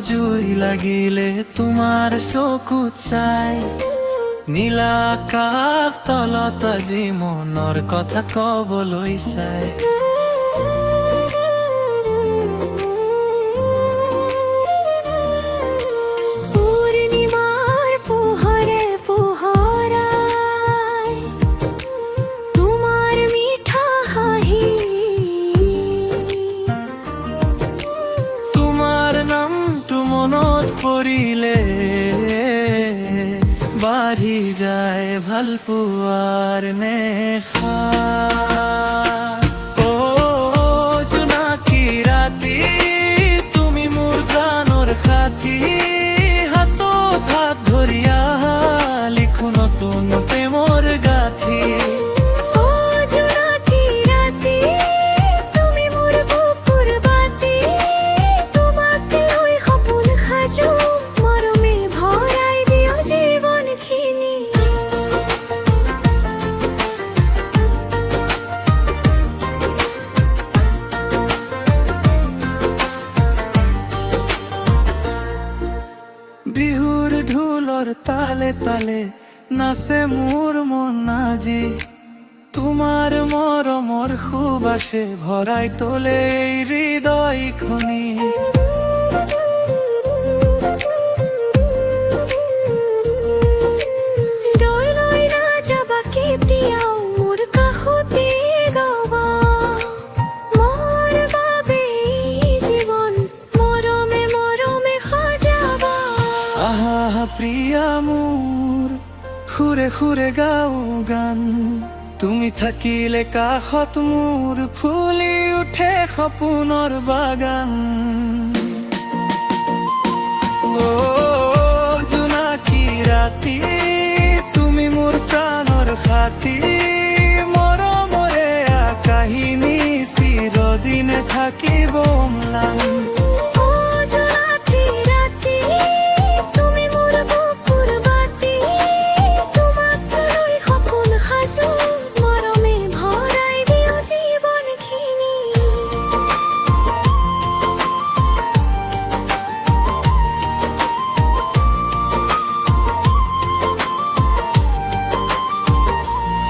জুই লাগিলে তোমাৰ চকুত চাই, নীলা আকাশ তলত আজি মনৰ কথা কবলৈ চাই। মনত পৰিলে বাঢ়ি যায় ভাল পোৱাৰ নেশা। অ জোনাকী ৰাতি তুমি মোৰ প্ৰাণৰ সাথী, হাতত হাত ধৰি আহা লিখো নতুন প্ৰেমৰ গাঁথি। বিহুৰ ঢোলৰ তালে তালে নাচে মোৰ মন আজি, তোমাৰ মৰমৰ সুবাসে ভৰাই তোলে হৃদয়খনি। প্ৰিয়া মোৰ সুৰে সুৰে গাও গান, তুমি থাকিলে কাষত মোৰ ফুলি উঠে সপোনৰ বাগান। অ জোনাকী ৰাতি তুমি মোৰ প্ৰাণৰ সাথী, মৰমৰে কাহিনী চিৰদিনে থাকিব ম্লান।